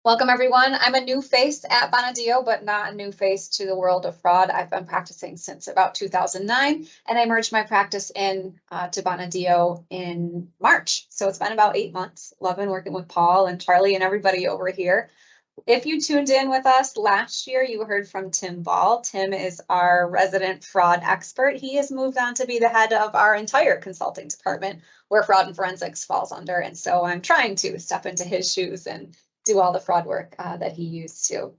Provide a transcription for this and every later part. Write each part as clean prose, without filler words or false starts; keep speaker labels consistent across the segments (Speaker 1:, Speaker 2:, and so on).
Speaker 1: Welcome, everyone. I'm a new face at Bonadio, but not a new face to the world of fraud. I've been practicing since about 2009, and I merged my practice to Bonadio in March. So it's been about 8 months. Loving working with Paul and Charlie and everybody over here. If you tuned in with us last year, you heard from Tim Ball. Tim is our resident fraud expert. He has moved on to be the head of our entire consulting department, where fraud and forensics falls under. And so I'm trying to step into his shoes and do all the fraud work that he used to.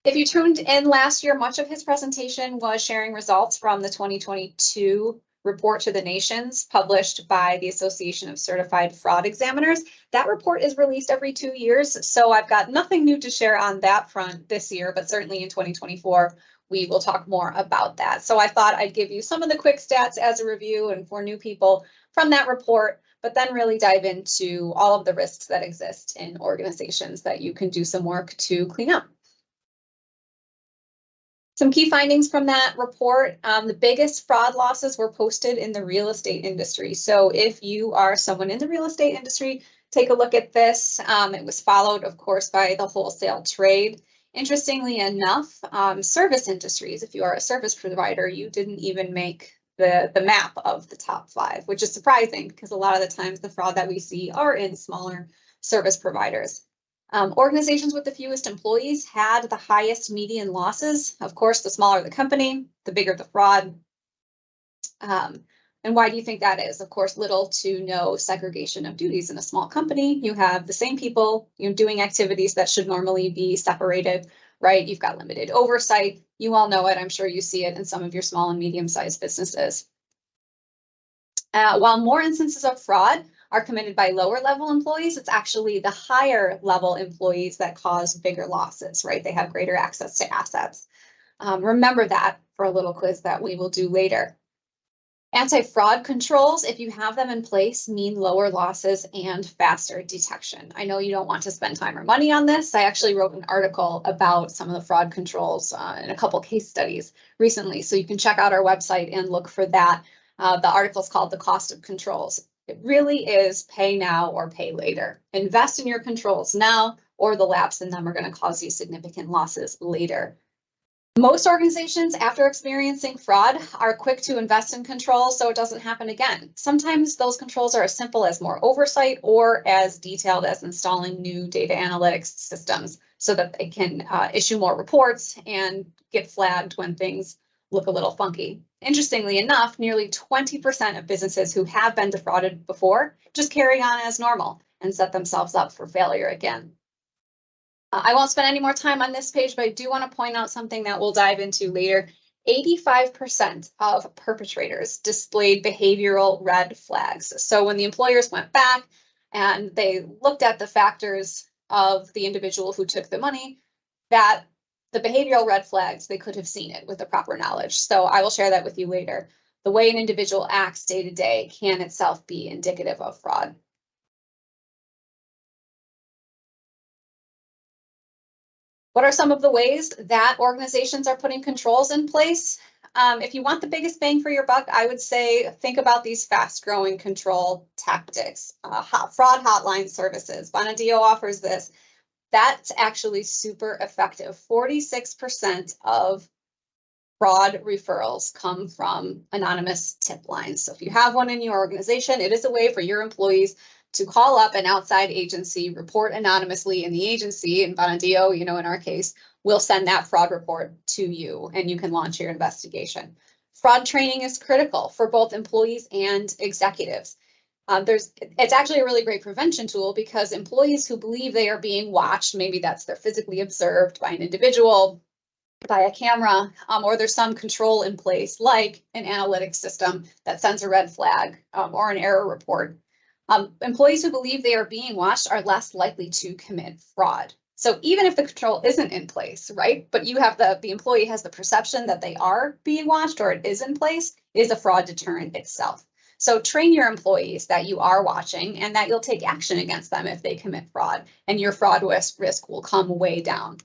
Speaker 1: If you tuned in last year, much of his presentation was sharing results from the 2022 report to the nations published by the Association of Certified Fraud Examiners. That report is released every 2 years, so I've got nothing new to share on that front this year, but certainly in 2024, we will talk more about that. So I thought I'd give you some of the quick stats as a review and for new people from that report, but then really dive into all of the risks that exist in organizations that you can do some work to clean up. Some key findings from that report, the biggest fraud losses were posted in the real estate industry. So if you are someone in the real estate industry, take a look at this. It was followed, of course, by the wholesale trade. Interestingly enough, service industries, if you are a service provider, you didn't even make the map of the top 5, which is surprising because a lot of the times the fraud that we see are in smaller service providers. Organizations with the fewest employees had the highest median losses. Of course, the smaller the company, the bigger the fraud. And why do you think that is? Of course, little to no segregation of duties in a small company. You have the same people, doing activities that should normally be separated, right? You've got limited oversight. You all know it. I'm sure you see it in some of your small and medium-sized businesses. While more instances of fraud are committed by lower level employees, it's actually the higher level employees that cause bigger losses, right? They have greater access to assets. Remember that for a little quiz that we will do later. Anti-fraud controls, if you have them in place, mean lower losses and faster detection. I know you don't want to spend time or money on this. I actually wrote an article about some of the fraud controls and a couple case studies recently, so you can check out our website and look for that. The article is called The Cost of Controls. It really is pay now or pay later. Invest in your controls now, or the lapse in them are going to cause you significant losses later. Most organizations, after experiencing fraud, are quick to invest in controls so it doesn't happen again. Sometimes those controls are as simple as more oversight or as detailed as installing new data analytics systems so that they can issue more reports and get flagged when things look a little funky. Interestingly enough, nearly 20% of businesses who have been defrauded before just carry on as normal and set themselves up for failure again. I won't spend any more time on this page, but I do want to point out something that we'll dive into later. 85% of perpetrators displayed behavioral red flags. So when the employers went back and they looked at the factors of the individual who took the money, that the behavioral red flags, they could have seen it with the proper knowledge. So I will share that with you later. The way an individual acts day to day can itself be indicative of fraud. What are some of the ways that organizations are putting controls in place? If you want the biggest bang for your buck, I would say think about these fast-growing control tactics. Fraud hotline services. Bonadio offers this. That's actually super effective. 46% of fraud referrals come from anonymous tip lines. So if you have one in your organization, it is a way for your employees to call up an outside agency, report anonymously, and the agency, in Bonadio, in our case, will send that fraud report to you and you can launch your investigation. Fraud training is critical for both employees and executives. It's actually a really great prevention tool because employees who believe they are being watched, maybe that's they're physically observed by an individual, by a camera, or there's some control in place like an analytics system that sends a red flag or an error report. Employees who believe they are being watched are less likely to commit fraud. So even if the control isn't in place, right, but you have the employee has the perception that they are being watched or it is in place, is a fraud deterrent itself. So train your employees that you are watching and that you'll take action against them if they commit fraud, and your fraud risk will come way down.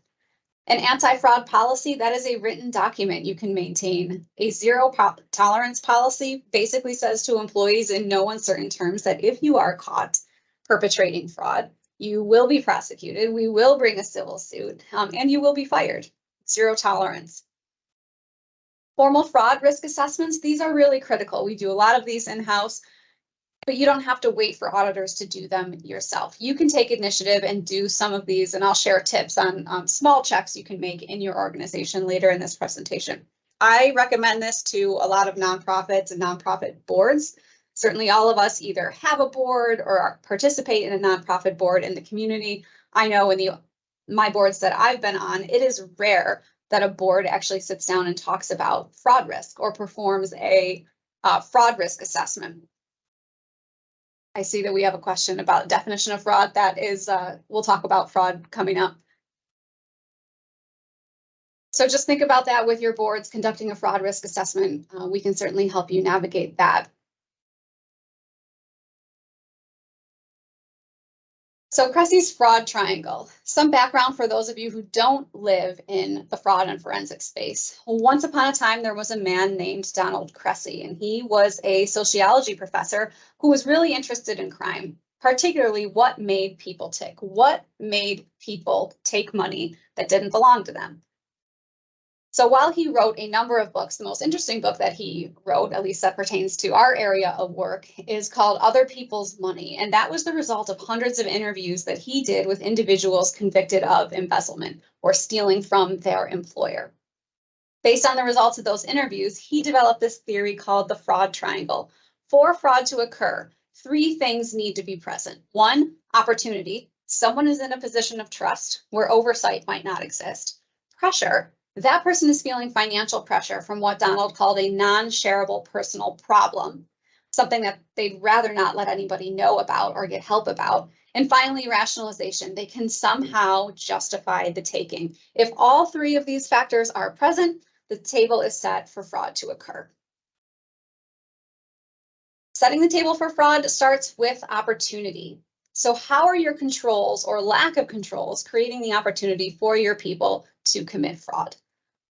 Speaker 1: An anti-fraud policy, that is a written document you can maintain. A zero tolerance policy basically says to employees in no uncertain terms that if you are caught perpetrating fraud, You will be prosecuted. We will bring a civil suit, and you will be fired. Zero tolerance. Formal fraud risk assessments, these are really critical. We do a lot of these in-house, but you don't have to wait for auditors to do them yourself. You can take initiative and do some of these, and I'll share tips on small checks you can make in your organization later in this presentation. I recommend this to a lot of nonprofits and nonprofit boards. Certainly all of us either have a board or participate in a nonprofit board in the community. I know in my boards that I've been on, it is rare that a board actually sits down and talks about fraud risk or performs a fraud risk assessment. I see that we have a question about definition of fraud. That is, we'll talk about fraud coming up. So just think about that with your boards conducting a fraud risk assessment. We can certainly help you navigate that. So Cressy's fraud triangle. Some background for those of you who don't live in the fraud and forensic space. Once upon a time, there was a man named Donald Cressy, and he was a sociology professor who was really interested in crime, particularly what made people tick, what made people take money that didn't belong to them. So while he wrote a number of books, the most interesting book that he wrote, at least that pertains to our area of work, is called Other People's Money. And that was the result of hundreds of interviews that he did with individuals convicted of embezzlement or stealing from their employer. Based on the results of those interviews, he developed this theory called the fraud triangle. For fraud to occur, 3 things need to be present. 1, opportunity. Someone is in a position of trust where oversight might not exist. Pressure. That person is feeling financial pressure from what Donald called a non-shareable personal problem, something that they'd rather not let anybody know about or get help about. And finally, rationalization. They can somehow justify the taking. If all 3 of these factors are present, the table is set for fraud to occur. Setting the table for fraud starts with opportunity. So how are your controls or lack of controls creating the opportunity for your people to commit fraud?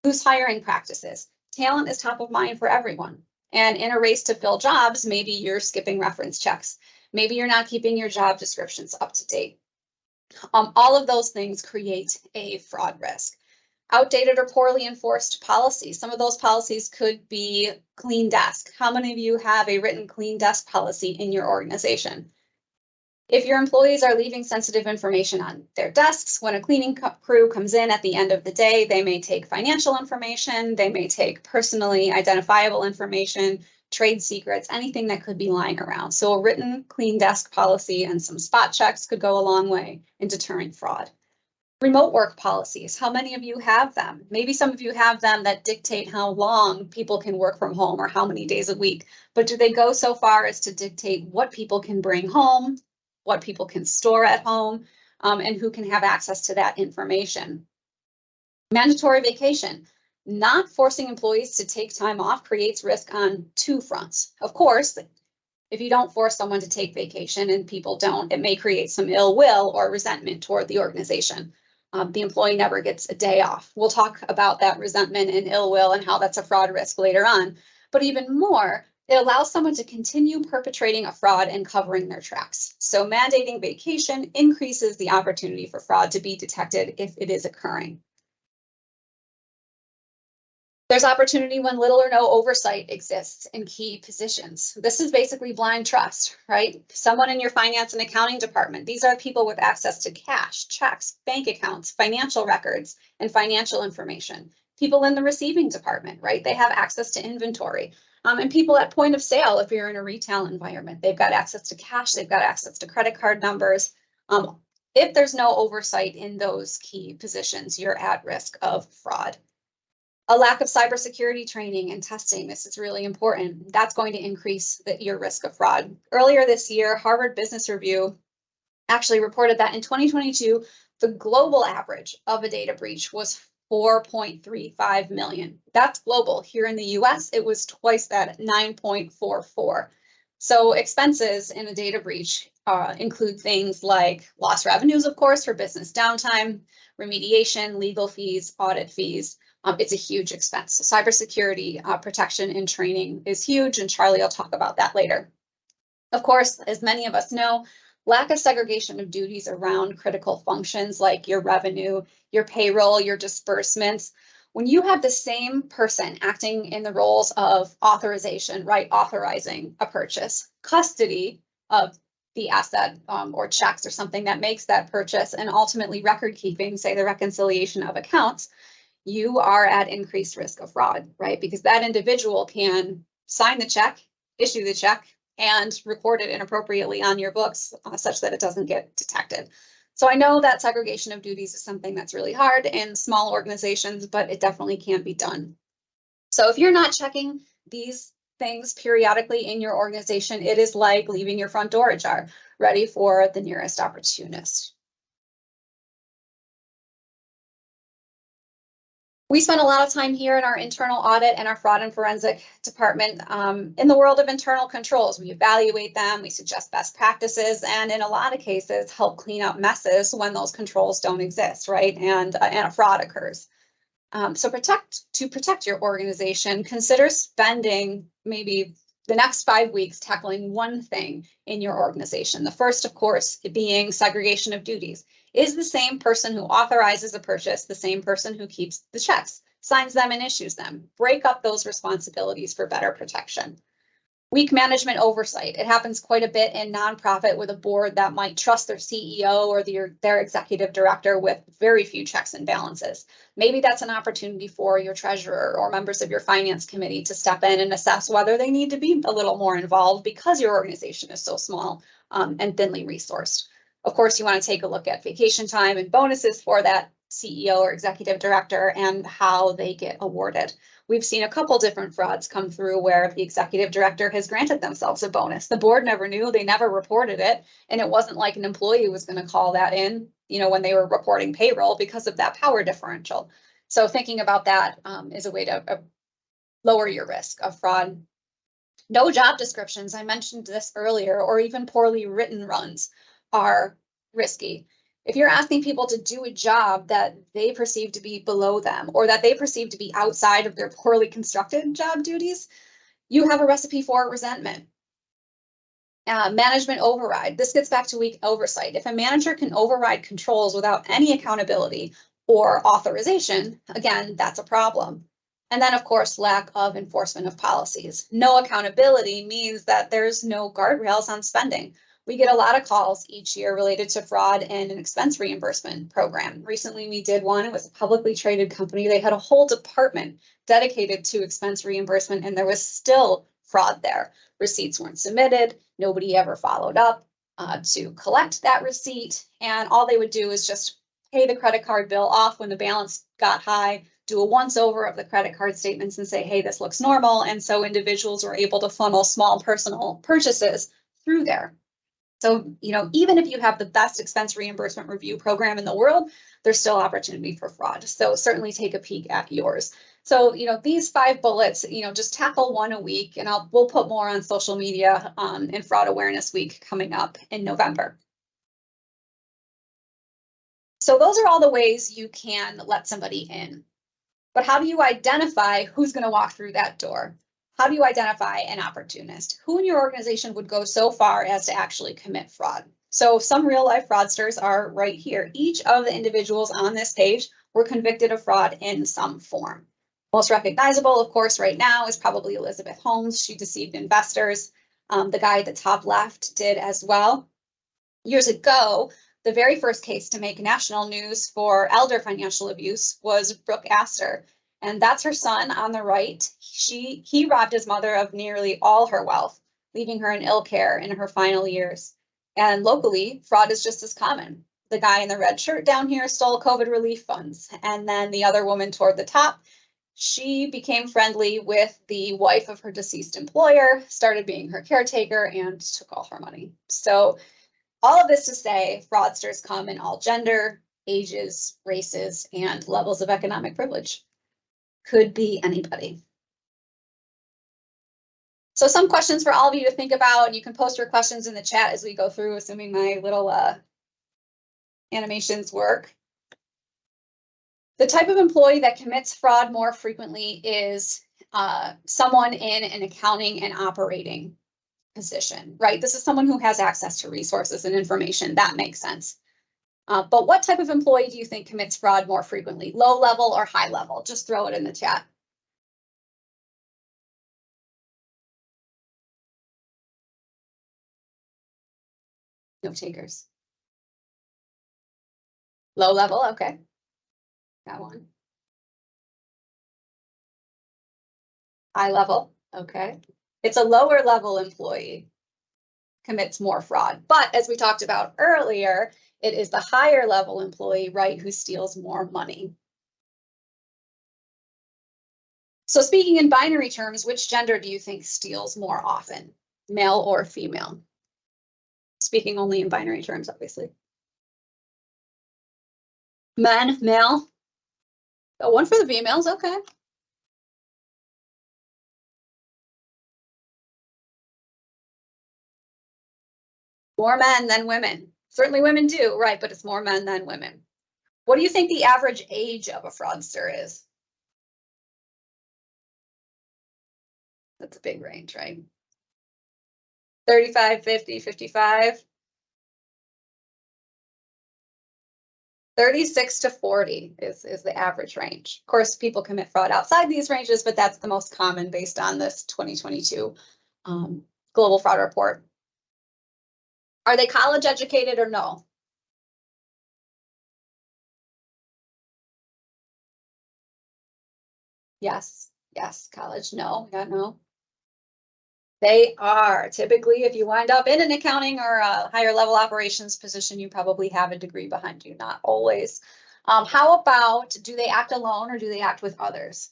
Speaker 1: Loose hiring practices. Talent is top of mind for everyone. And in a race to fill jobs, maybe you're skipping reference checks. Maybe you're not keeping your job descriptions up to date. All of those things create a fraud risk. Outdated or poorly enforced policies. Some of those policies could be clean desk. How many of you have a written clean desk policy in your organization? If your employees are leaving sensitive information on their desks, when a cleaning crew comes in at the end of the day, they may take financial information, they may take personally identifiable information, trade secrets, anything that could be lying around. So a written clean desk policy and some spot checks could go a long way in deterring fraud. Remote work policies, how many of you have them? Maybe some of you have them that dictate how long people can work from home or how many days a week, but do they go so far as to dictate what people can bring home, what people can store at home, and who can have access to that information? Mandatory vacation. Not forcing employees to take time off creates risk on 2 fronts. Of course, if you don't force someone to take vacation and people don't, it may create some ill will or resentment toward the organization. The employee never gets a day off. We'll talk about that resentment and ill will and how that's a fraud risk later on. But even more, it allows someone to continue perpetrating a fraud and covering their tracks. So mandating vacation increases the opportunity for fraud to be detected if it is occurring. There's opportunity when little or no oversight exists in key positions. This is basically blind trust, right? Someone in your finance and accounting department. These are people with access to cash, checks, bank accounts, financial records, and financial information. People in the receiving department, right? They have access to inventory. And people at point of sale, if you're in a retail environment, they've got access to cash, they've got access to credit card numbers. If there's no oversight in those key positions, you're at risk of fraud. A lack of cybersecurity training and testing, this is really important. That's going to increase your risk of fraud. Earlier this year, Harvard Business Review actually reported that in 2022, the global average of a data breach was 4.35 million. That's global. Here in the US, it was twice that at 9.44. So expenses in a data breach include things like lost revenues, of course, for business downtime, remediation, legal fees, audit fees. It's a huge expense. So cybersecurity protection and training is huge, and Charlie will talk about that later. Of course, as many of us know, Lack of segregation of duties around critical functions like your revenue, your payroll, your disbursements. When you have the same person acting in the roles of authorization, right, authorizing a purchase, custody of the asset or checks or something that makes that purchase, and ultimately record keeping, say the reconciliation of accounts, you are at increased risk of fraud, right? Because that individual can sign the check, issue the check, and record it inappropriately on your books such that it doesn't get detected. So I know that segregation of duties is something that's really hard in small organizations, but it definitely can be done. So if you're not checking these things periodically in your organization, it is like leaving your front door ajar, ready for the nearest opportunist. We spend a lot of time here in our internal audit and our fraud and forensic department in the world of internal controls. We evaluate them, we suggest best practices, and in a lot of cases help clean up messes when those controls don't exist, right? And a fraud occurs. So to protect your organization, consider spending maybe the next 5 weeks tackling one thing in your organization. The first, of course, being segregation of duties. Is the same person who authorizes a purchase the same person who keeps the checks, signs them, and issues them? Break up those responsibilities for better protection. Weak management oversight. It happens quite a bit in nonprofit with a board that might trust their CEO or their executive director with very few checks and balances. Maybe that's an opportunity for your treasurer or members of your finance committee to step in and assess whether they need to be a little more involved because your organization is so small and thinly resourced. Of course, you want to take a look at vacation time and bonuses for that CEO or executive director and how they get awarded. We've seen a couple different frauds come through where the executive director has granted themselves a bonus. The board never knew, they never reported it, and it wasn't like an employee was going to call that in, when they were reporting payroll because of that power differential. So thinking about that is a way to lower your risk of fraud. No job descriptions, I mentioned this earlier, or even poorly written runs are risky. If you're asking people to do a job that they perceive to be below them or that they perceive to be outside of their poorly constructed job duties, you have a recipe for resentment. Management override. This gets back to weak oversight. If a manager can override controls without any accountability or authorization, again, that's a problem. And then, of course, lack of enforcement of policies. No accountability means that there's no guardrails on spending. We get a lot of calls each year related to fraud and an expense reimbursement program. Recently, we did one. It was a publicly traded company. They had a whole department dedicated to expense reimbursement, and there was still fraud there. Receipts weren't submitted. Nobody ever followed up to collect that receipt. And all they would do is just pay the credit card bill off when the balance got high, do a once over of the credit card statements and say, hey, this looks normal. And so individuals were able to funnel small personal purchases through there. So, even if you have the best expense reimbursement review program in the world, there's still opportunity for fraud. So certainly take a peek at yours. So, these 5 bullets, just tackle one a week, and we'll put more on social media in Fraud Awareness Week coming up in November. So those are all the ways you can let somebody in. But how do you identify who's going to walk through that door? How do you identify an opportunist? Who in your organization would go so far as to actually commit fraud? So some real life fraudsters are right here. Each of the individuals on this page were convicted of fraud in some form. Most recognizable, of course, right now is probably Elizabeth Holmes. She deceived investors. The guy at the top left did as well. Years ago, the very first case to make national news for elder financial abuse was Brooke Astor. And that's her son on the right. He robbed his mother of nearly all her wealth, leaving her in ill care in her final years. And locally, fraud is just as common. The guy in the red shirt down here stole COVID relief funds. And then the other woman toward the top, she became friendly with the wife of her deceased employer, started being her caretaker, and took all her money. So all of this to say, fraudsters come in all gender, ages, races, and levels of economic privilege. Could be anybody. So some questions for all of you to think about. You can post your questions in the chat as we go through, assuming my little animations work. The type of employee that commits fraud more frequently is someone in an accounting and operating position, right? This is someone who has access to resources and information. That makes sense. But what type of employee do you think commits fraud more frequently? Low level or high level? Just throw it in the chat. No takers. Low level, okay. Got one. High level, okay. It's a lower level employee commits more fraud. But as we talked about earlier, it is the higher level employee, right, who steals more money. So speaking in binary terms, which gender do you think steals more often, male or female? Speaking only in binary terms, obviously. Men, male. Oh, one for the females, okay. More men than women. Certainly women do, right, but it's more men than women. What do you think the average age of a fraudster is? That's a big range, right? 35, 50, 55. 36 to 40 is the average range. Of course, people commit fraud outside these ranges, but that's the most common based on this 2022 Global Fraud Report. Are they college educated or no? Yes, yes, college, no, yeah, no. They are. Typically, if you wind up in an accounting or a higher level operations position, you probably have a degree behind you, not always. How about, do they act alone or do they act with others?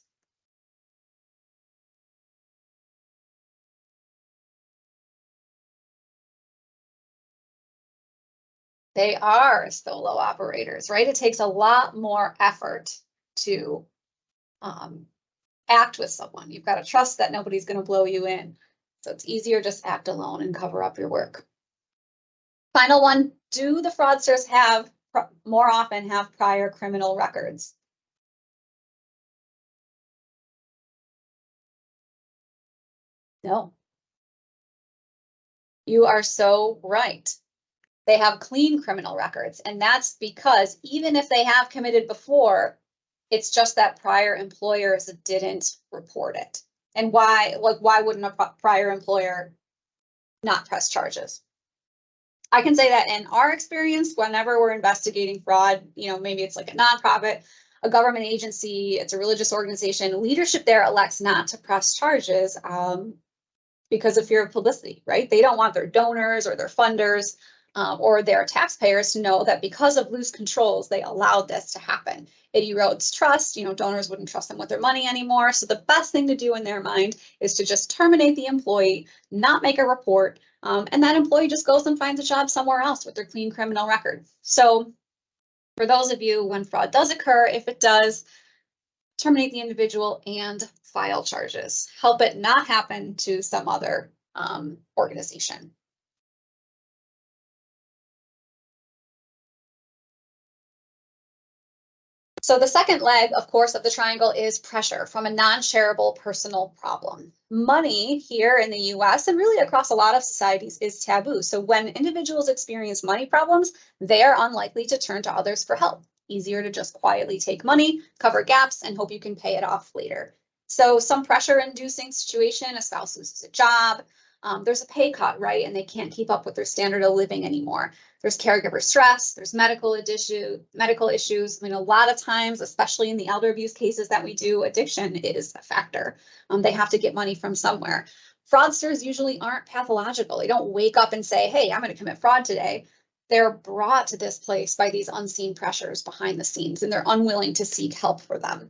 Speaker 1: They are solo operators, right? It takes a lot more effort to act with someone. You've got to trust that nobody's going to blow you in. So it's easier just act alone and cover up your work. Final one, do the fraudsters have more often have prior criminal records? No. You are so right. They have clean criminal records, and that's because even if they have committed before, it's just that prior employers didn't report it. And why wouldn't a prior employer not press charges? I can say that in our experience, whenever we're investigating fraud, maybe it's like a nonprofit, a government agency, it's a religious organization, leadership there elects not to press charges because of fear of publicity, right? They don't want their donors or their funders or their taxpayers to know that because of loose controls, they allowed this to happen. It erodes trust. Donors wouldn't trust them with their money anymore. So the best thing to do in their mind is to just terminate the employee, not make a report, and that employee just goes and finds a job somewhere else with their clean criminal record. So for those of you, when fraud does occur, if it does, terminate the individual and file charges. Help it not happen to some other organization. So the second leg, of course, of the triangle is pressure from a non-shareable personal problem. Money here in the US and really across a lot of societies is taboo. So when individuals experience money problems, they are unlikely to turn to others for help. Easier to just quietly take money, cover gaps, and hope you can pay it off later. So some pressure-inducing situation, a spouse loses a job, there's a pay cut, right? And they can't keep up with their standard of living anymore. There's caregiver stress, there's medical issues. I mean, a lot of times, especially in the elder abuse cases that we do, addiction is a factor. They have to get money from somewhere. Fraudsters usually aren't pathological. They don't wake up and say, hey, I'm going to commit fraud today. They're brought to this place by these unseen pressures behind the scenes, and they're unwilling to seek help for them.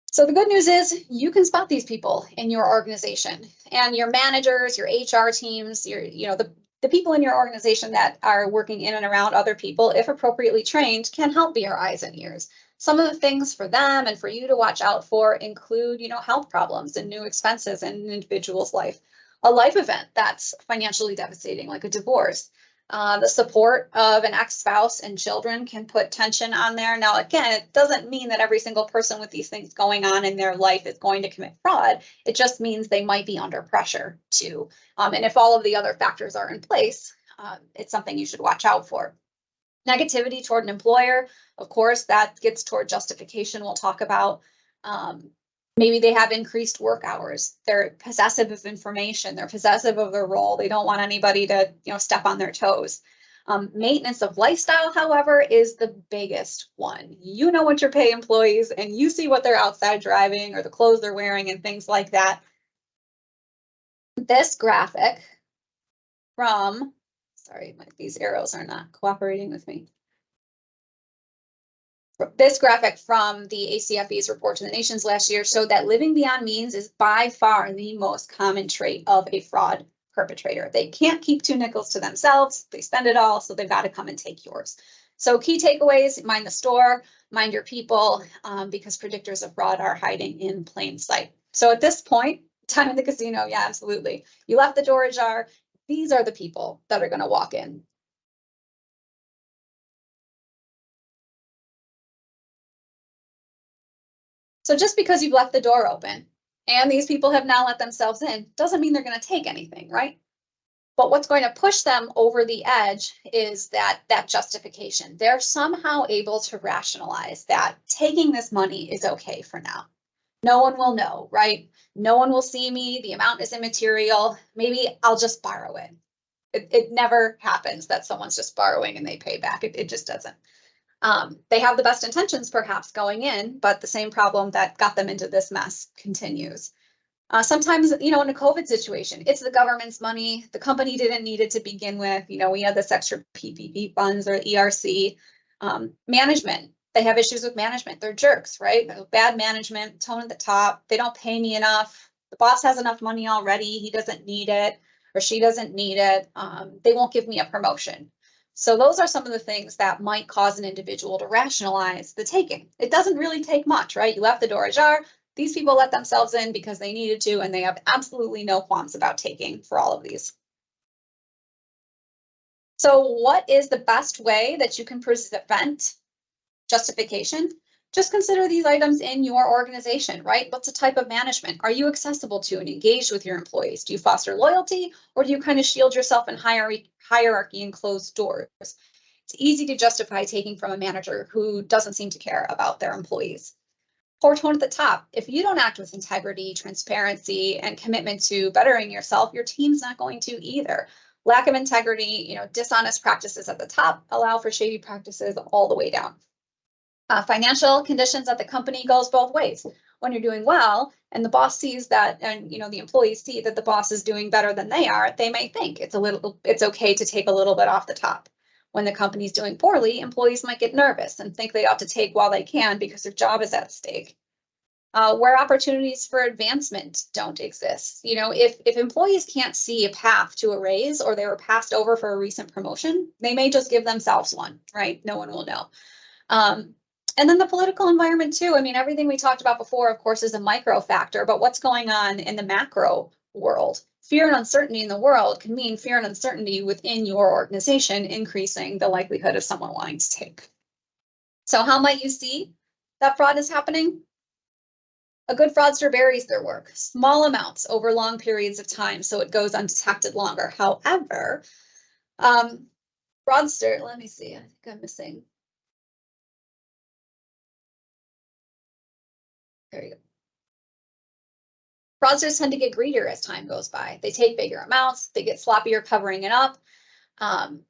Speaker 1: So the good news is you can spot these people in your organization, and your managers, your HR teams, the people in your organization that are working in and around other people, if appropriately trained, can help be your eyes and ears. Some of the things for them and for you to watch out for include, health problems and new expenses in an individual's life, a life event that's financially devastating, like a divorce, The support of an ex-spouse and children can put tension on there. Now, again, it doesn't mean that every single person with these things going on in their life is going to commit fraud. It just means they might be under pressure too. And if all of the other factors are in place, it's something you should watch out for. Negativity toward an employer, of course, that gets toward justification we'll talk about. Maybe they have increased work hours. They're possessive of information. They're possessive of their role. They don't want anybody to, step on their toes. Maintenance of lifestyle, however, is the biggest one. You know what your pay employees and you see what they're outside driving or the clothes they're wearing and things like that. This graphic from, sorry, these arrows are not cooperating with me. This graphic from the ACFE's report to the nations last year showed that living beyond means is by far the most common trait of a fraud perpetrator. They can't keep 2 nickels to themselves. They spend it all, so they've got to come and take yours. So key takeaways: mind the store, mind your people, because predictors of fraud are hiding in plain sight. So at this point, time in the casino, yeah, absolutely. You left the door ajar. These are the people that are going to walk in. So just because you've left the door open and these people have now let themselves in, doesn't mean they're going to take anything, right? But what's going to push them over the edge is that justification. They're somehow able to rationalize that taking this money is okay for now. No one will know, right? No one will see me. The amount is immaterial. Maybe I'll just borrow it. It never happens that someone's just borrowing and they pay back. It just doesn't. They have the best intentions perhaps going in, but the same problem that got them into this mess continues. Sometimes, in a COVID situation, it's the government's money. The company didn't need it to begin with. We had this extra PPP funds or ERC. Management, they have issues with management. They're jerks, right? Bad management, tone at the top. They don't pay me enough. The boss has enough money already. He doesn't need it or she doesn't need it. They won't give me a promotion. So those are some of the things that might cause an individual to rationalize the taking. It doesn't really take much, right? You left the door ajar. These people let themselves in because they needed to, and they have absolutely no qualms about taking for all of these. So what is the best way that you can prevent justification? Just consider these items in your organization, right? What's the type of management? Are you accessible to and engaged with your employees? Do you foster loyalty, or do you kind of shield yourself in hierarchy and closed doors? It's easy to justify taking from a manager who doesn't seem to care about their employees. Poor tone at the top. If you don't act with integrity, transparency, and commitment to bettering yourself, your team's not going to either. Lack of integrity, dishonest practices at the top allow for shady practices all the way down. Financial conditions at the company goes both ways. When you're doing well and the boss sees that, and the employees see that the boss is doing better than they are, they may think it's okay to take a little bit off the top. When the company's doing poorly, employees might get nervous and think they ought to take while they can because their job is at stake. Where opportunities for advancement don't exist. If employees can't see a path to a raise or they were passed over for a recent promotion, they may just give themselves one, right? No one will know. And then the political environment too. Everything we talked about before, of course, is a micro factor, but what's going on in the macro world? Fear and uncertainty in the world can mean fear and uncertainty within your organization, increasing the likelihood of someone wanting to take. So how might you see that fraud is happening? A good fraudster buries their work, small amounts over long periods of time, so it goes undetected longer. However, fraudster, let me see, I think I'm missing. There you go. Fraudsters tend to get greedier as time goes by. They take bigger amounts, they get sloppier covering it up.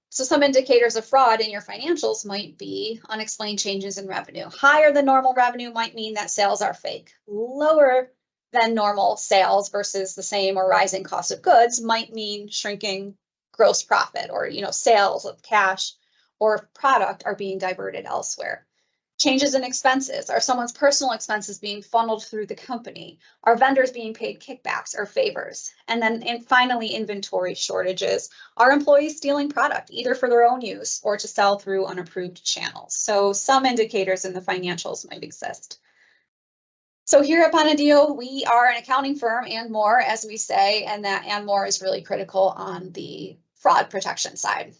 Speaker 1: So some indicators of fraud in your financials might be unexplained changes in revenue. Higher than normal revenue might mean that sales are fake. Lower than normal sales versus the same or rising cost of goods might mean shrinking gross profit, or sales of cash or product are being diverted elsewhere. Changes in expenses. Are someone's personal expenses being funneled through the company? Are vendors being paid kickbacks or favors? And then finally, inventory shortages. Are employees stealing product either for their own use or to sell through unapproved channels? So some indicators in the financials might exist. So here at Bonadio, we are an accounting firm and more, as we say, and that and more is really critical on the fraud protection side.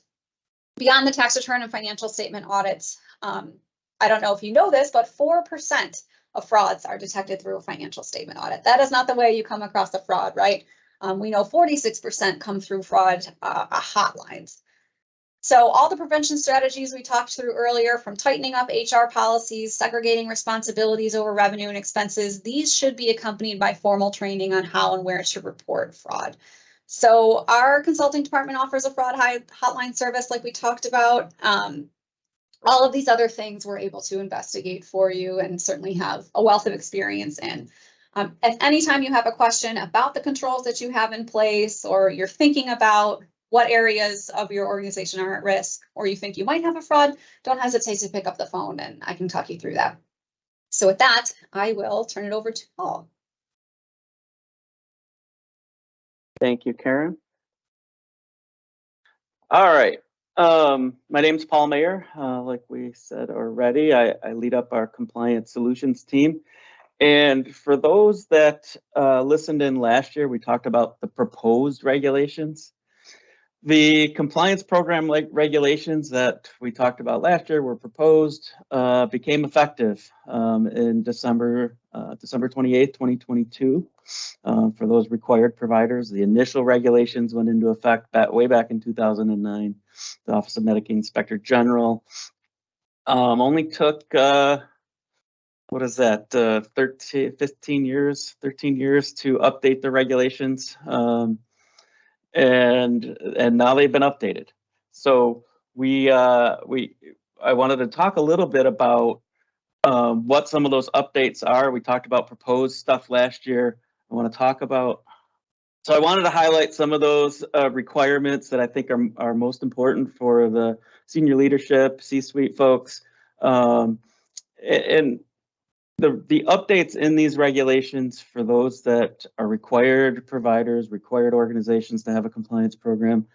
Speaker 1: Beyond the tax return and financial statement audits, I don't know if you know this, but 4% of frauds are detected through a financial statement audit. That is not the way you come across a fraud, right? We know 46% come through fraud hotlines. So all the prevention strategies we talked through earlier, from tightening up HR policies, segregating responsibilities over revenue and expenses, these should be accompanied by formal training on how and where to report fraud. So our consulting department offers a fraud hotline service like we talked about. All of these other things we're able to investigate for you and certainly have a wealth of experience in. At any time you have a question about the controls that you have in place, or you're thinking about what areas of your organization are at risk, or you think you might have a fraud, don't hesitate to pick up the phone and I can talk you through that. So with that, I will turn it over to Paul.
Speaker 2: Thank you, Karen. All right. My name's Paul Mayer. Like we said already, I lead up our compliance solutions team. And for those that listened in last year, we talked about the proposed regulations. The compliance program regulations that we talked about last year were proposed, became effective in December 28th, 2022. For those required providers, the initial regulations went into effect way back in 2009. The Office of Medicaid Inspector General only took, what is that, 13 years to update the regulations. And now they've been updated. So I wanted to talk a little bit about what some of those updates are. We talked about proposed stuff last year. I want to talk about, so I wanted to highlight some of those requirements that I think are most important for the senior leadership, C-suite folks. And the updates in these regulations for those that are required providers, required organizations to have a compliance program,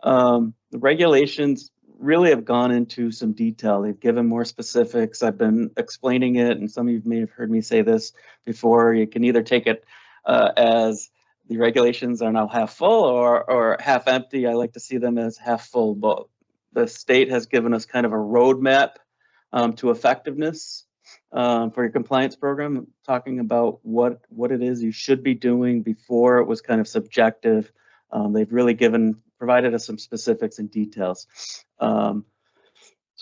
Speaker 2: the regulations really have gone into some detail. They've given more specifics. I've been explaining it, and some of you may have heard me say this before. You can either take it as the regulations are now half full or half empty. I like to see them as half full. But the state has given us kind of a roadmap to effectiveness. For your compliance program, talking about what it is you should be doing. Before it was kind of subjective. They've really provided us some specifics and details. So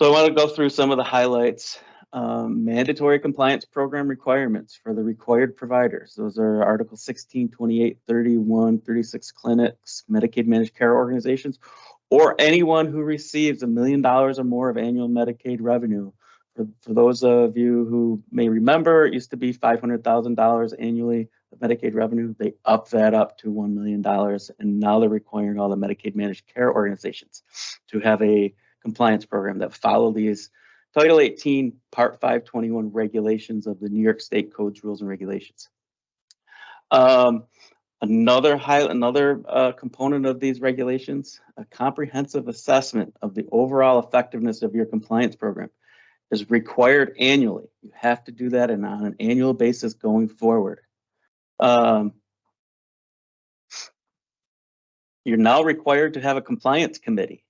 Speaker 2: I want to go through some of the highlights. Mandatory compliance program requirements for the required providers. Those are Article 16, 28, 31, 36 clinics, Medicaid managed care organizations, or anyone who receives $1 million or more of annual Medicaid revenue. For those of you who may remember, it used to be $500,000 annually of Medicaid revenue. They upped that up to $1 million, and now they're requiring all the Medicaid managed care organizations to have a compliance program that follow these Title 18, Part 521 regulations of the New York State Codes, Rules, and Regulations. Another component of these regulations, a comprehensive assessment of the overall effectiveness of your compliance program, is required annually. You have to do that on an annual basis going forward. You're now required to have a compliance committee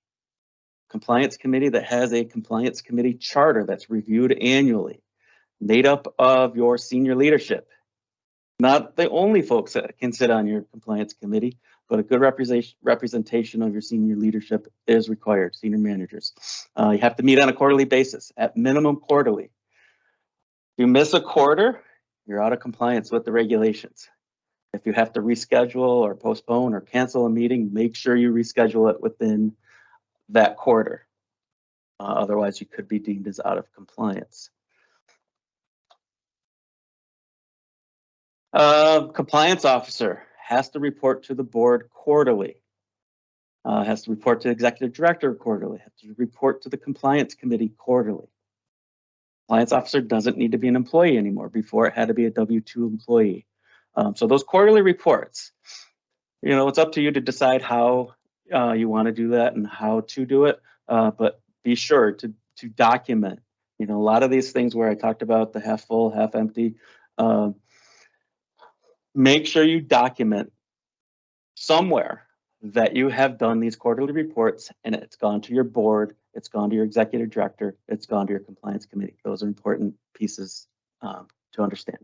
Speaker 2: that has a compliance committee charter that's reviewed annually, made up of your senior leadership. Not the only folks that can sit on your compliance committee, but a good representation of your senior leadership is required, senior managers. You have to meet on a quarterly basis, at minimum quarterly. If you miss a quarter, you're out of compliance with the regulations. If you have to reschedule or postpone or cancel a meeting, make sure you reschedule it within that quarter. Otherwise, you could be deemed as out of compliance. Compliance officer has to report to the board quarterly, has to report to the executive director quarterly, has to report to the compliance committee quarterly. Compliance officer doesn't need to be an employee anymore. Before, it had to be a W-2 employee. So those quarterly reports, it's up to you to decide how you want to do that and how to do it, but be sure to document. A lot of these things where I talked about the half full, half empty, make sure you document somewhere that you have done these quarterly reports and it's gone to your board, it's gone to your executive director, it's gone to your compliance committee. Those are important pieces to understand.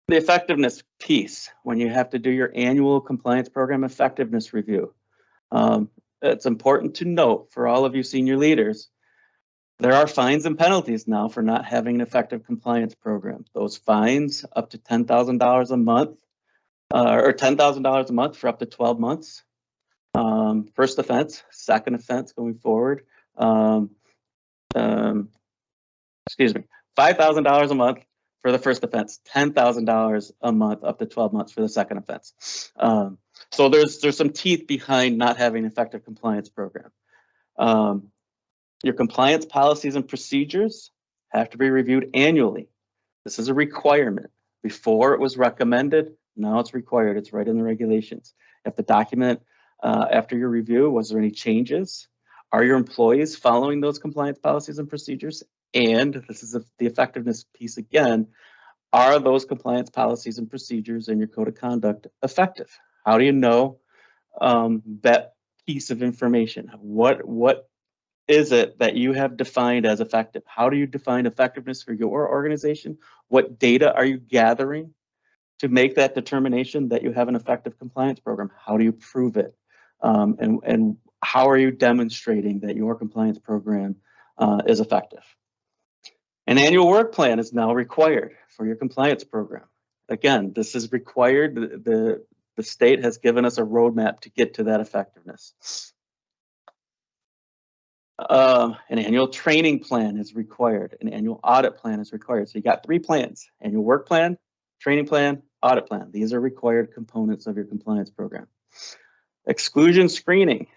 Speaker 2: The effectiveness piece, when you have to do your annual compliance program effectiveness review. It's important to note for all of you senior leaders, there are fines and penalties now for not having an effective compliance program. Those fines up to $10,000 a month, or $10,000 a month for up to 12 months. First offense, second offense going forward. Excuse me, $5,000 a month for the first offense, $10,000 a month up to 12 months for the second offense. So there's some teeth behind not having an effective compliance program. Your compliance policies and procedures have to be reviewed annually. This is a requirement. Before it was recommended, now it's required. It's right in the regulations. You have to document after your review, was there any changes? Are your employees following those compliance policies and procedures? And this is the effectiveness piece again, are those compliance policies and procedures in your code of conduct effective? How do you know that piece of information? What is it that you have defined as effective? How do you define effectiveness for your organization? What data are you gathering to make that determination that you have an effective compliance program? How do you prove it? And how are you demonstrating that your compliance program is effective? An annual work plan is now required for your compliance program. Again, this is required. The state has given us a roadmap to get to that effectiveness. An annual training plan is required. An annual audit plan is required. So you got 3 plans: annual work plan, training plan, audit plan. These are required components of your compliance program. Exclusion screening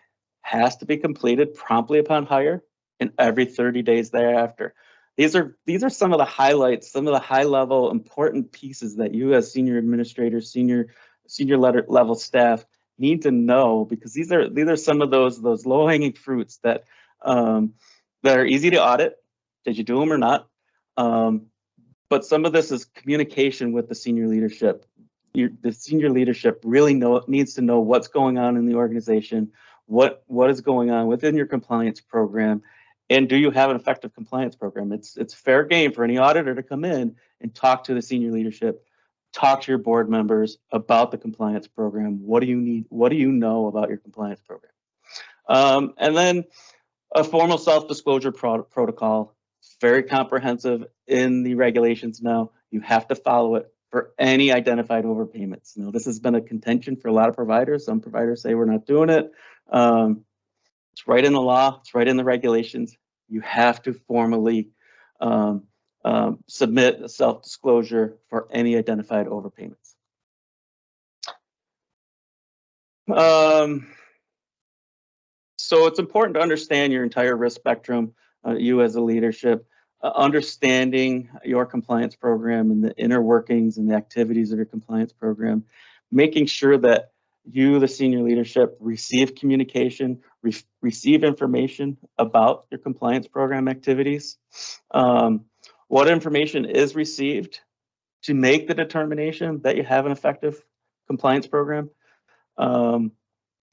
Speaker 2: has to be completed promptly upon hire and every 30 days thereafter. These are some of the highlights, some of the high level important pieces that you as senior administrators, senior level staff need to know, because these are some of those low hanging fruits that are easy to audit. Did you do them or not? But some of this is communication with the senior leadership. The senior leadership really needs to know what's going on in the organization, what is going on within your compliance program, and do you have an effective compliance program? It's fair game for any auditor to come in and talk to the senior leadership, talk to your board members about the compliance program. What do you need? What do you know about your compliance program? And then a formal self-disclosure protocol, very comprehensive in the regulations now. You have to follow it for any identified overpayments. Now, this has been a contention for a lot of providers. Some providers say we're not doing it. It's right in the law. It's right in the regulations. You have to formally submit a self-disclosure for any identified overpayments. So it's important to understand your entire risk spectrum, you as a leadership, understanding your compliance program and the inner workings and the activities of your compliance program, making sure that you, the senior leadership, receive communication, receive information about your compliance program activities, what information is received to make the determination that you have an effective compliance program.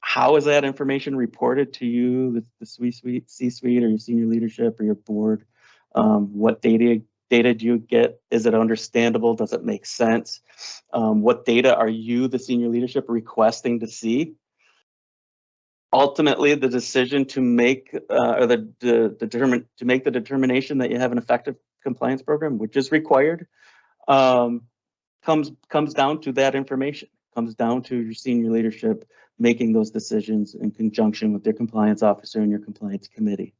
Speaker 2: How is that information reported to you, the C-suite or your senior leadership or your board? What data do you get? Is it understandable? Does it make sense? What data are you, the senior leadership, requesting to see? Ultimately, the decision to make or to make the determination that you have an effective compliance program, which is required, comes down to that information. Comes down to your senior leadership making those decisions in conjunction with their compliance officer and your compliance committee.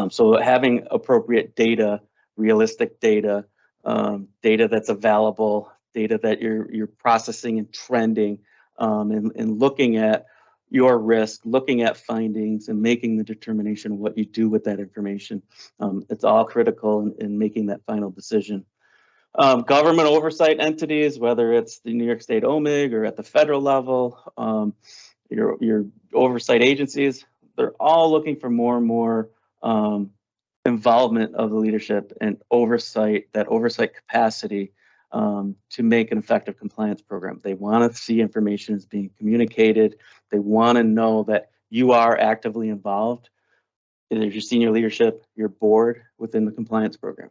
Speaker 2: So having appropriate data, realistic data, data that's available, data that you're processing and trending, and looking at your risk, looking at findings, and making the determination of what you do with that information. It's all critical in making that final decision. Government oversight entities, whether it's the New York State OMIG or at the federal level, your oversight agencies, they're all looking for more and more involvement of the leadership and oversight, that oversight capacity to make an effective compliance program. They want to see information is being communicated. They want to know that you are actively involved. There's your senior leadership, your board within the compliance program.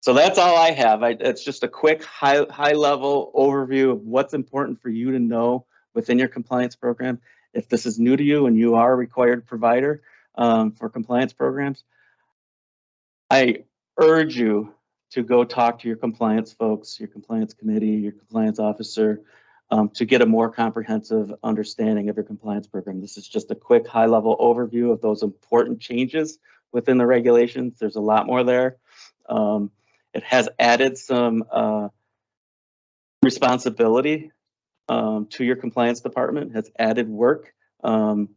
Speaker 2: So that's all I have. It's just a quick high level overview of what's important for you to know within your compliance program. If this is new to you and you are a required provider for compliance programs, I urge you to go talk to your compliance folks, your compliance committee, your compliance officer, to get a more comprehensive understanding of your compliance program. This is just a quick high level overview of those important changes within the regulations. There's a lot more there. It has added some responsibility to your compliance department, has added work, and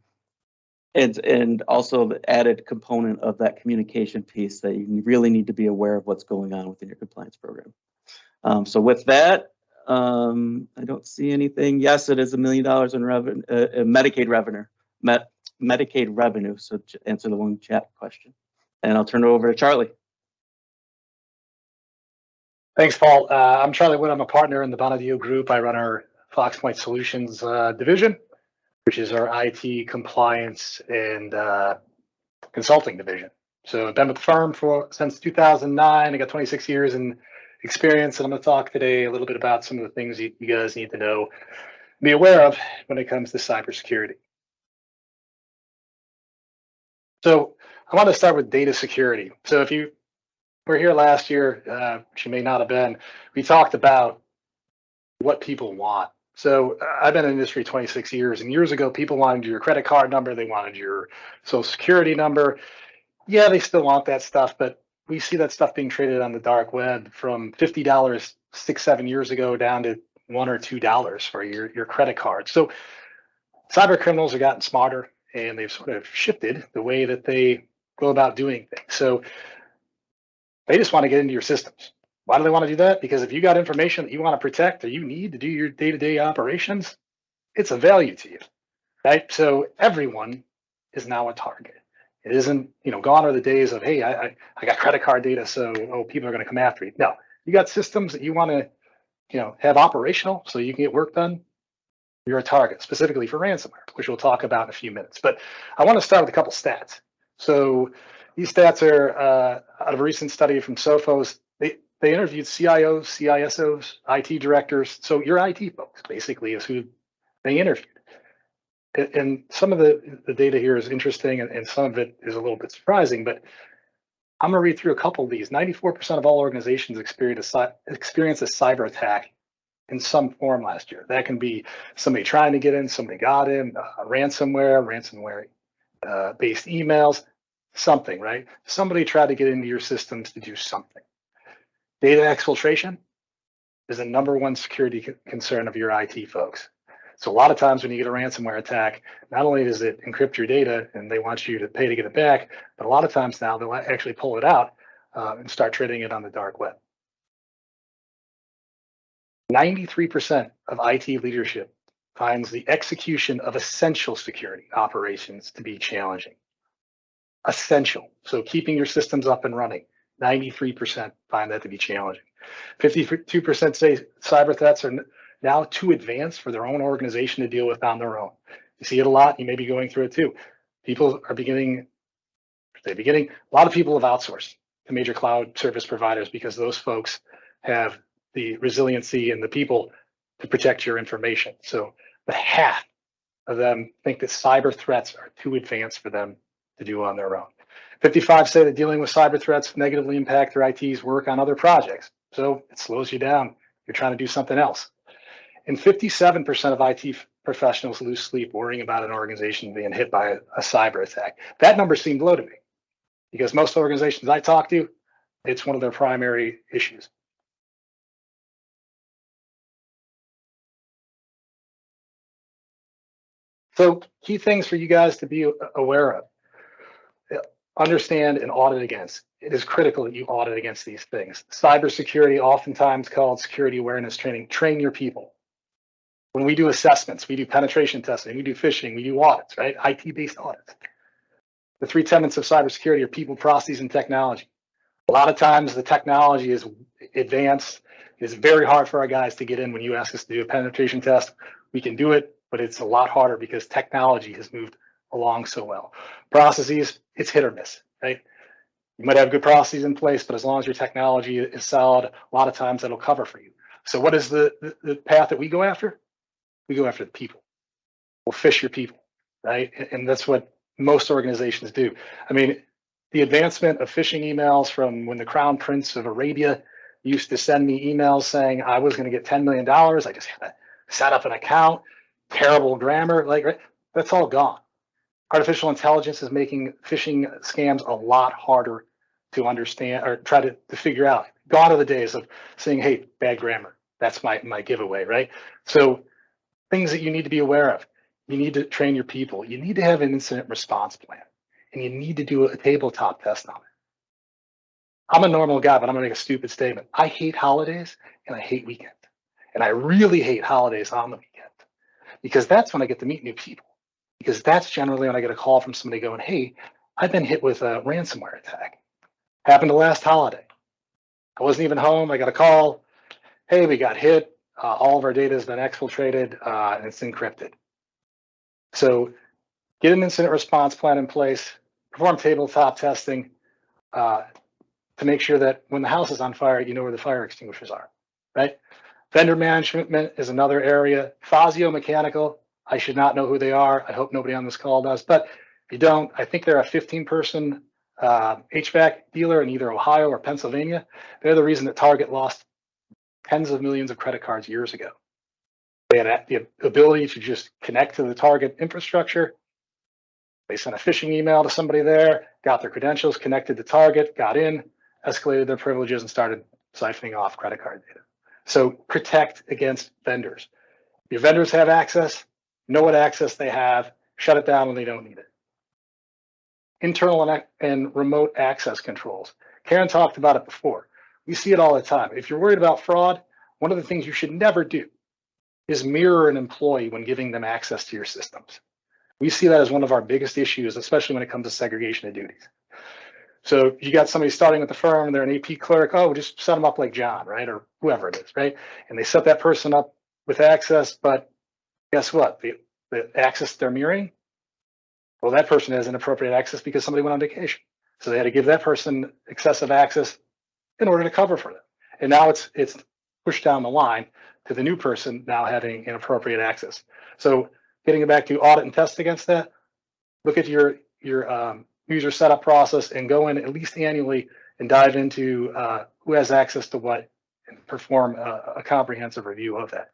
Speaker 2: also the added component of that communication piece that you really need to be aware of what's going on within your compliance program. So with that, I don't see anything. Yes, it is $1 million in revenue, Medicaid revenue, Medicaid revenue. So to answer the one chat question, and I'll turn it over to Charlie.
Speaker 3: Thanks, Paul. I'm Charlie Wood. I'm a partner in the Bonadio Group. I run our Fox Point Solutions division, which is our IT compliance and consulting division. So I've been with the firm since 2009. I got 26 years in experience, and I'm going to talk today a little bit about some of the things you guys need to know, be aware of when it comes to cybersecurity. So I want to start with data security. So if you were here last year, which you may not have been, we talked about what people want. So I've been in the industry 26 years, and years ago, people wanted your credit card number, they wanted your social security number. Yeah, they still want that stuff, but we see that stuff being traded on the dark web from $50 6-7 years ago down to $1 or $2 for your credit card. So cyber criminals have gotten smarter, and they've sort of shifted the way that they go about doing things. So they just want to get into your systems. Why do they want to do that? Because if you got information that you want to protect or you need to do your day-to-day operations, it's of value to you, right? So everyone is now a target. It isn't, gone are the days of, hey, I got credit card data, so people are going to come after you. No, you got systems that you want to, have operational so you can get work done. You're a target, specifically for ransomware, which we'll talk about in a few minutes. But I want to start with a couple stats. So these stats are out of a recent study from Sophos. They interviewed CIOs, CISOs, IT directors. So your IT folks basically is who they interviewed. And some of the data here is interesting, and some of it is a little bit surprising, but I'm going to read through a couple of these. 94% of all organizations experienced a cyber attack in some form last year. That can be somebody trying to get in, somebody got in, ransomware, based emails, something, right? Somebody tried to get into your systems to do something. Data exfiltration is the #1 security concern of your IT folks. So a lot of times when you get a ransomware attack, not only does it encrypt your data and they want you to pay to get it back, but a lot of times now they'll actually pull it out and start trading it on the dark web. 93% of IT leadership finds the execution of essential security operations to be challenging. Essential. So keeping your systems up and running. 93% find that to be challenging. 52% say cyber threats are now too advanced for their own organization to deal with on their own. You see it a lot. You may be going through it too. People are a lot of people have outsourced to major cloud service providers because those folks have the resiliency and the people to protect your information. So the half of them think that cyber threats are too advanced for them to do on their own. 55 say that dealing with cyber threats negatively impact their IT's work on other projects. So it slows you down. You're trying to do something else. And 57% of IT professionals lose sleep worrying about an organization being hit by a cyber attack. That number seemed low to me because most organizations I talk to, it's one of their primary issues. So key things for you guys to be aware of. Understand and audit against. It is critical that you audit against these things. Cybersecurity, oftentimes called security awareness training. Train your people. When we do assessments, we do penetration testing, we do phishing, we do audits, right? IT-based audits. The 3 tenets of cybersecurity are people, processes, and technology. A lot of times the technology is advanced. It's very hard for our guys to get in. When you ask us to do a penetration test, we can do it, but it's a lot harder because technology has moved along so well. Processes, it's hit or miss, right? You might have good processes in place, but as long as your technology is solid, a lot of times that'll cover for you. So what is the path that we go after? We go after the people. We'll fish your people, right? And that's what most organizations do. I mean, the advancement of phishing emails from when the Crown Prince of Arabia used to send me emails saying I was going to get $10 million. I just had to set up an account, terrible grammar, like that's all gone. Artificial intelligence is making phishing scams a lot harder to understand or try to figure out. Gone are the days of saying, hey, bad grammar. That's my giveaway, right? So things that you need to be aware of. You need to train your people. You need to have an incident response plan. And you need to do a tabletop test on it. I'm a normal guy, but I'm going to make a stupid statement. I hate holidays and I hate weekends. And I really hate holidays on the weekend because that's when I get to meet new people. Because that's generally when I get a call from somebody going, hey, I've been hit with a ransomware attack. Happened the last holiday. I wasn't even home. I got a call. Hey, we got hit. All of our data has been exfiltrated and it's encrypted. So get an incident response plan in place, perform tabletop testing to make sure that when the house is on fire, you know where the fire extinguishers are, right? Vendor management is another area. Fazio Mechanical, I should not know who they are. I hope nobody on this call does, but if you don't, I think they're a 15-person HVAC dealer in either Ohio or Pennsylvania. They're the reason that Target lost tens of millions of credit cards years ago. They had the ability to just connect to the Target infrastructure. They sent a phishing email to somebody there, got their credentials, connected to Target, got in, escalated their privileges, and started siphoning off credit card data. So protect against vendors. Your vendors have access, know what access they have, shut it down when they don't need it. Internal and remote access controls. Karen talked about it before. We see it all the time. If you're worried about fraud, one of the things you should never do is mirror an employee when giving them access to your systems. We see that as one of our biggest issues, especially when it comes to segregation of duties. So you got somebody starting with the firm, they're an AP clerk, oh, just set them up like John, right? Or whoever it is, right? And they set that person up with access, but guess what? The access they're mirroring, well, that person has inappropriate access because somebody went on vacation. So they had to give that person excessive access in order to cover for them. And now it's pushed down the line to the new person now having inappropriate access. So getting it back to audit and test against that, look at your user setup process and go in at least annually and dive into who has access to what and perform a comprehensive review of that.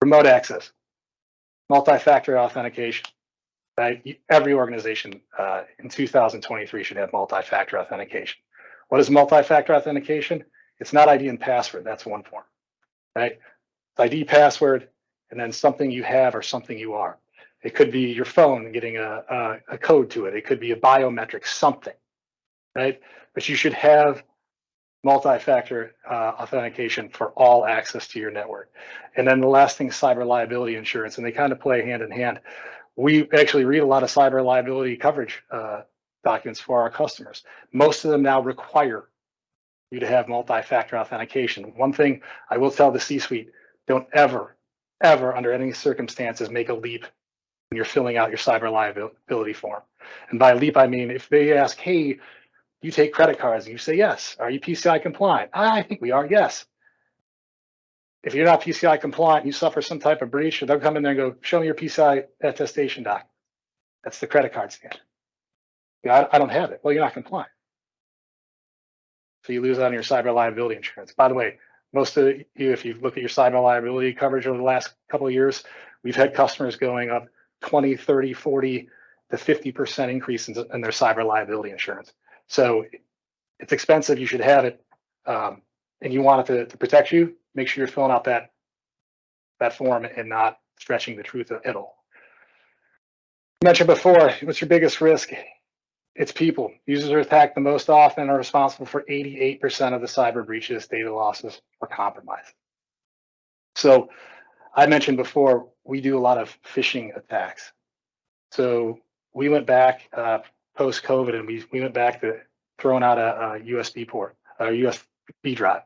Speaker 3: Remote access, multi-factor authentication. Right? Every organization in 2023 should have multi-factor authentication. What is multi-factor authentication? It's not ID and password. That's one form, right? It's ID, password, and then something you have or something you are. It could be your phone getting a code to it. It could be a biometric something, right? But you should have multi-factor authentication for all access to your network. And then the last thing is cyber liability insurance, and they kind of play hand in hand. We actually read a lot of cyber liability coverage documents for our customers. Most of them now require you to have multi-factor authentication. One thing I will tell the C-suite, don't ever, under any circumstances, make a leap when you're filling out your cyber liability form. And by leap, I mean, if they ask, hey, you take credit cards, and you say, yes. Are you PCI compliant? I think we are, yes. If you're not PCI compliant, you suffer some type of breach, they'll come in there and go, show me your PCI attestation doc. That's the credit card scan. Yeah, I don't have it. Well, you're not compliant. So you lose out on your cyber liability insurance. By the way, most of you, if you've looked at your cyber liability coverage over the last couple of years, we've had customers going up 20, 30, 40 to 50% increase in their cyber liability insurance. So it's expensive. You should have it. And you want it to protect you, make sure you're filling out that form and not stretching the truth at all. I mentioned before, what's your biggest risk? It's people. Users are attacked the most often and are responsible for 88% of the cyber breaches, data losses, or compromise. So I mentioned before, we do a lot of phishing attacks. So we went back post-COVID and we went back to throwing out a USB port, a USB drive.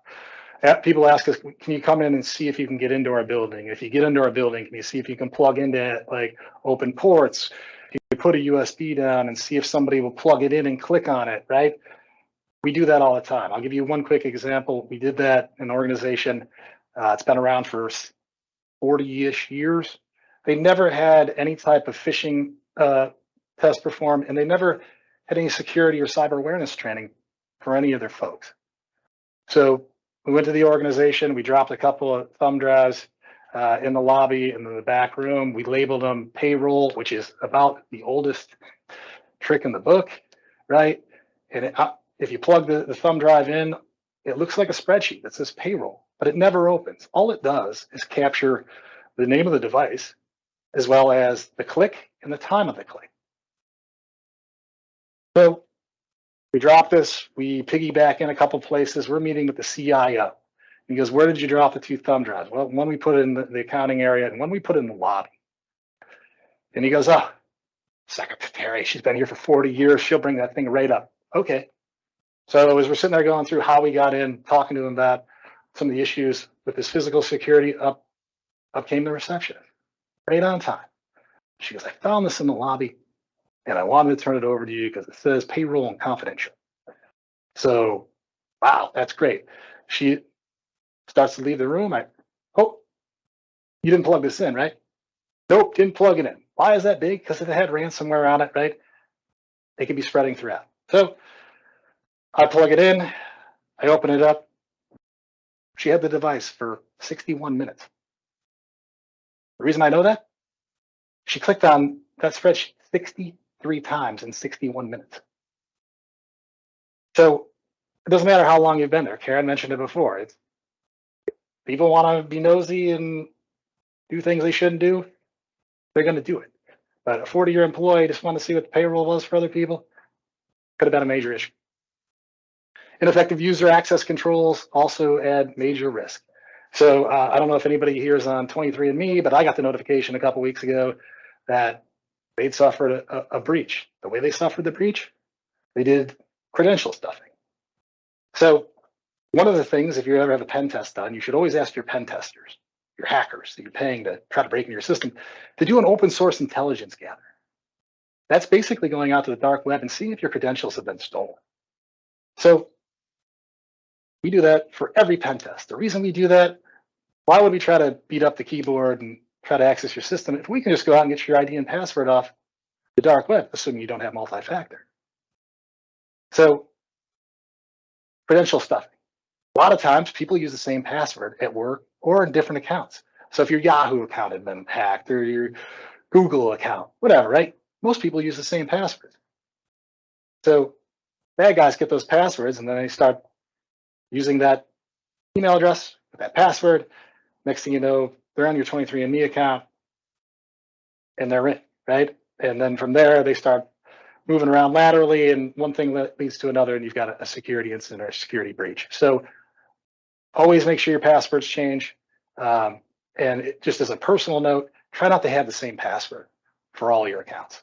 Speaker 3: People ask us, can you come in and see if you can get into our building? If you get into our building, can you see if you can plug into like open ports? You can put a USB down and see if somebody will plug it in and click on it, right? We do that all the time. I'll give you one quick example. We did that in an organization. It's been around for 40-ish years. They never had any type of phishing test performed, and they never had any security or cyber awareness training for any of their folks. So we went to the organization, we dropped a couple of thumb drives in the lobby and in the back room. We labeled them payroll, which is about the oldest trick in the book, right? And if you plug the thumb drive in, it looks like a spreadsheet that says payroll, but it never opens. All it does is capture the name of the device as well as the click and the time of the click. So we drop this, we piggyback in a couple places. We're meeting with the CIO. He goes, where did you drop the 2 thumb drives? Well, one we put in the accounting area and one we put in the lobby. And he goes, oh, secretary, she's been here for 40 years. She'll bring that thing right up. Okay. So as we're sitting there going through how we got in, talking to him about some of the issues with his physical security, up came the receptionist, right on time. She goes, I found this in the lobby and I wanted to turn it over to you because it says payroll and confidential. So, wow, that's great. She starts to leave the room. Oh, you didn't plug this in, right? Nope, didn't plug it in. Why is that big? Because if it had ransomware on it, right, it could be spreading throughout. So I plug it in, I open it up. She had the device for 61 minutes. The reason I know that, she clicked on that spreadsheet 63 times in 61 minutes. So it doesn't matter how long you've been there. Karen mentioned it before. It's people want to be nosy and do things they shouldn't do. They're going to do it. But a 40-year employee just want to see what the payroll was for other people. Could have been a major issue. Ineffective user access controls also add major risk. So I don't know if anybody here is on 23andMe, but I got the notification a couple weeks ago that they'd suffered a breach. The way they suffered the breach, they did credential stuffing. So one of the things, if you ever have a pen test done, you should always ask your pen testers, your hackers that you're paying to try to break into your system, to do an open source intelligence gather. That's basically going out to the dark web and seeing if your credentials have been stolen. So we do that for every pen test. The reason we do that, why would we try to beat up the keyboard and try to access your system if we can just go out and get your ID and password off the dark web, assuming you don't have multi-factor? So credential stuffing. A lot of times people use the same password at work or in different accounts. So if your Yahoo account had been hacked or your Google account, whatever, right? Most people use the same password. So bad guys get those passwords and then they start using that email address with that password. Next thing you know, they're on your 23andMe account and they're in, right? And then from there, they start moving around laterally and one thing that leads to another and you've got a security incident or a security breach. So always make sure your passwords change. And just as a personal note, try not to have the same password for all your accounts.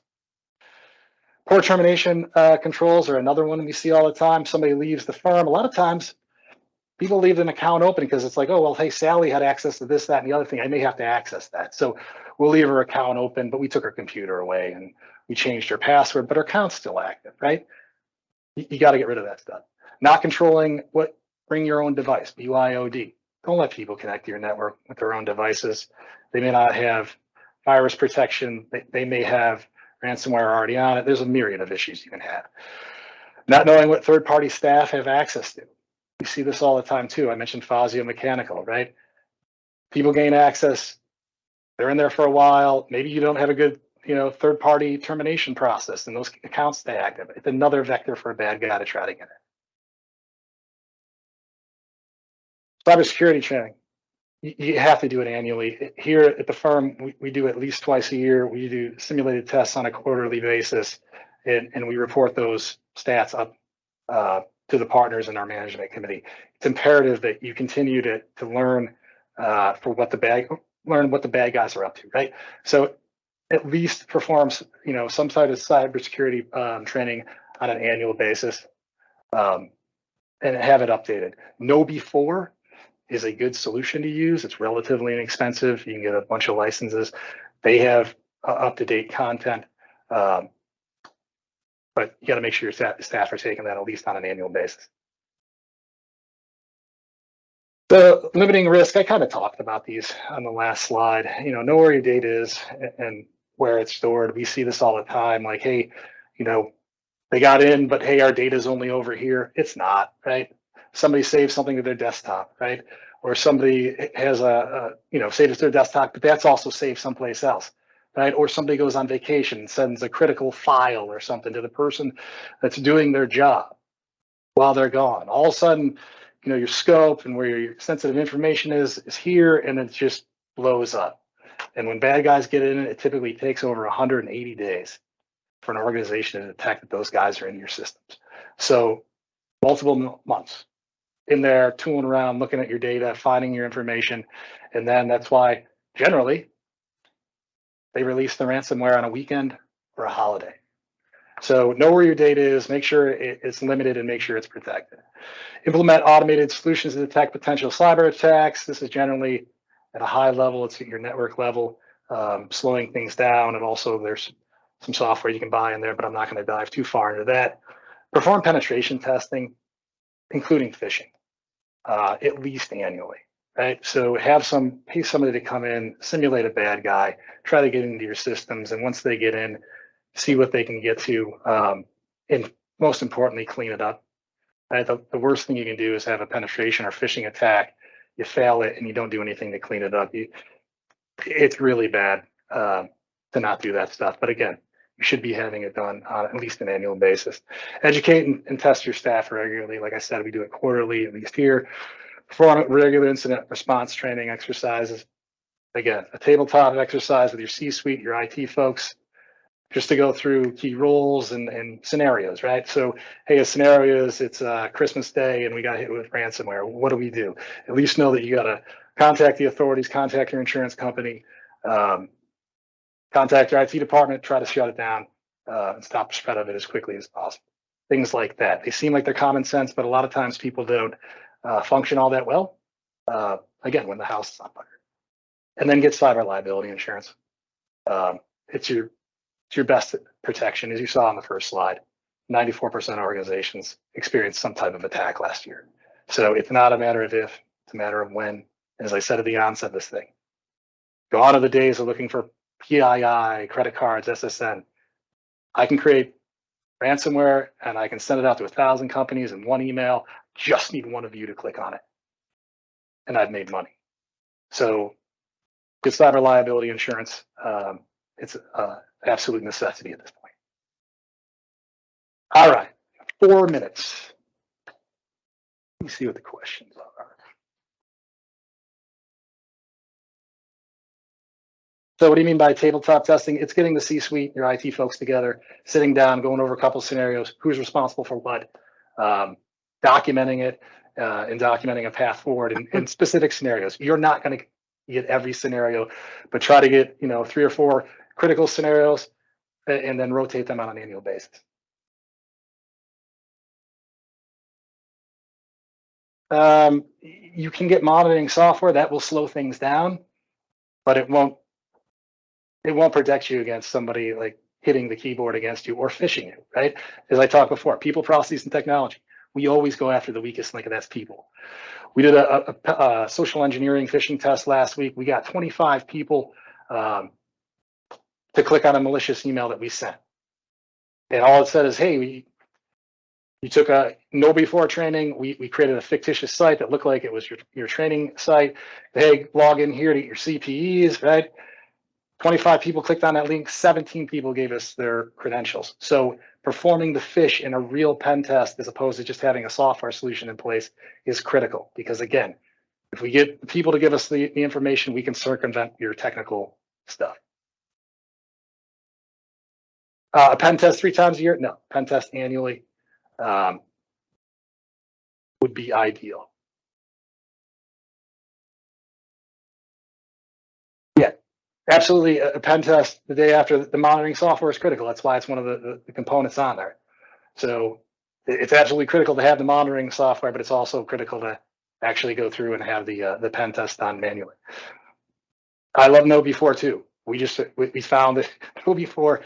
Speaker 3: Poor termination controls are another one we see all the time. Somebody leaves the firm. A lot of times people leave an account open because it's like, oh, well, hey, Sally had access to this, that, and the other thing. I may have to access that. So we'll leave her account open, but we took her computer away and we changed her password, but her account's still active, right? You got to get rid of that stuff. Not controlling bring your own device, BYOD. Don't let people connect to your network with their own devices. They may not have virus protection. They may have ransomware already on it. There's a myriad of issues you can have. Not knowing what third-party staff have access to. We see this all the time too. I mentioned Fazio Mechanical, right? People gain access. They're in there for a while. Maybe you don't have a good, third-party termination process, and those accounts stay active. It's another vector for a bad guy to try to get in. Cybersecurity training. You have to do it annually. Here at the firm, we do at least twice a year. We do simulated tests on a quarterly basis, and we report those stats up to the partners in our management committee. It's imperative that you continue to learn what the bad guys are up to, right? So at least perform some sort of cybersecurity training on an annual basis. and have it updated. KnowBe4 is a good solution to use. It's relatively inexpensive. You can get a bunch of licenses. They have up-to-date content, but you got to make sure your staff are taking that at least on an annual basis. The limiting risk, I kind of talked about these on the last slide. Know where your data is and where it's stored. We see this all the time. Like, hey, they got in, but hey, our data is only over here. It's not, right? Somebody saves something to their desktop, right? Or somebody has saved it to their desktop, but that's also saved someplace else, right? Or somebody goes on vacation and sends a critical file or something to the person that's doing their job while they're gone. All of a sudden, your scope and where your sensitive information is here, and it just blows up. And when bad guys get in, it typically takes over 180 days for an organization to detect that those guys are in your systems. So multiple months in there, tooling around, looking at your data, finding your information. And then that's why generally they release the ransomware on a weekend or a holiday. So know where your data is, make sure it's limited, and make sure it's protected. Implement automated solutions to detect potential cyber attacks. This is generally at a high level. It's at your network level, slowing things down. And also there's some software you can buy in there, but I'm not going to dive too far into that. Perform penetration testing, including phishing, at least annually, right? So pay somebody to come in, simulate a bad guy, try to get into your systems, and once they get in, see what they can get to, and most importantly, clean it up. Right? The worst thing you can do is have a penetration or phishing attack. You fail it and you don't do anything to clean it up. It's really bad to not do that stuff. But again, you should be having it done on at least an annual basis. Educate and test your staff regularly. Like I said, we do it quarterly, at least here. Perform regular incident response training exercises. Again, a tabletop exercise with your C-suite, your IT folks, just to go through key roles and scenarios, right? So, hey, a scenario is it's Christmas Day and we got hit with ransomware. What do we do? At least know that you got to contact the authorities, contact your insurance company, contact your IT department, try to shut it down and stop the spread of it as quickly as possible. Things like that. They seem like they're common sense, but a lot of times people don't function all that well. Again, when the house is on fire. And then get cyber liability insurance. It's your best protection, as you saw on the first slide. 94% of organizations experienced some type of attack last year. So it's not a matter of if, it's a matter of when. As I said at the onset of this thing, gone are the days of looking for PII, credit cards, SSN. I can create ransomware and I can send it out to 1,000 companies in one email. Just need one of you to click on it. And I've made money. So get cyber liability insurance. It's absolute necessity at this point. All right, 4 minutes. Let me see what the questions are. So what do you mean by tabletop testing? It's getting the C-suite, your IT folks together, sitting down, going over a couple of scenarios, who's responsible for what, documenting it, and documenting a path forward in specific scenarios. You're not going to get every scenario, but try to get 3 or 4 critical scenarios and then rotate them on an annual basis. You can get monitoring software that will slow things down, but it won't protect you against somebody like hitting the keyboard against you or phishing you, right? As I talked before, people, processes, and technology. We always go after the weakest link, and that's people. We did a social engineering phishing test last week. We got 25 people to click on a malicious email that we sent. And all it said is, hey, you took a KnowBe4 training. We created a fictitious site that looked like it was your training site. Hey, log in here to get your CPEs, right? 25 people clicked on that link. 17 people gave us their credentials. So performing the phish in a real pen test as opposed to just having a software solution in place is critical. Because again, if we get people to give us the information, we can circumvent your technical stuff. A pen test 3 times a year? No, pen test annually would be ideal. Yeah, absolutely. A pen test the day after the monitoring software is critical. That's why it's one of the components on there. So it's absolutely critical to have the monitoring software, but it's also critical to actually go through and have the pen test done manually. I love KnowBe4 too. We found that KnowBe4, a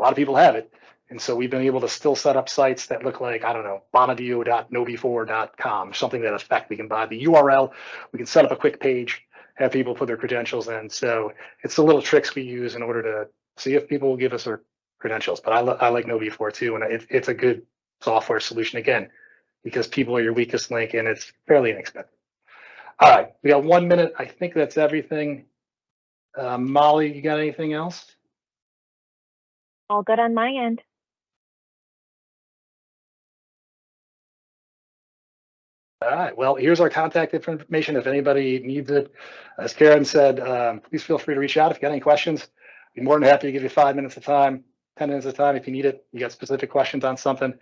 Speaker 3: lot of people have it. And so we've been able to still set up sites that look like, I don't know, bonaview.knowbe4.com, something to that effect. We can buy the URL, we can set up a quick page, have people put their credentials in. So it's the little tricks we use in order to see if people will give us their credentials. But I like KnowBe4 too, and it's a good software solution, again, because people are your weakest link and it's fairly inexpensive. All right, we got 1 minute. I think that's everything. Molly, you got anything else?
Speaker 4: All good on my end.
Speaker 3: All right, well, here's our contact information if anybody needs it. As Karen said, please feel free to reach out if you got any questions. I'd be more than happy to give you 5 minutes of time, 10 minutes of time if you need it. You got specific questions on something,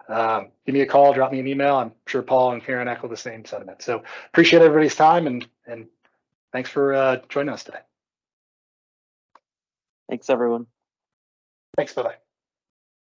Speaker 3: give me a call, drop me an email. I'm sure Paul and Karen echo the same sentiment. So appreciate everybody's time and thanks for joining us today.
Speaker 2: Thanks, everyone.
Speaker 3: Thanks, bye-bye.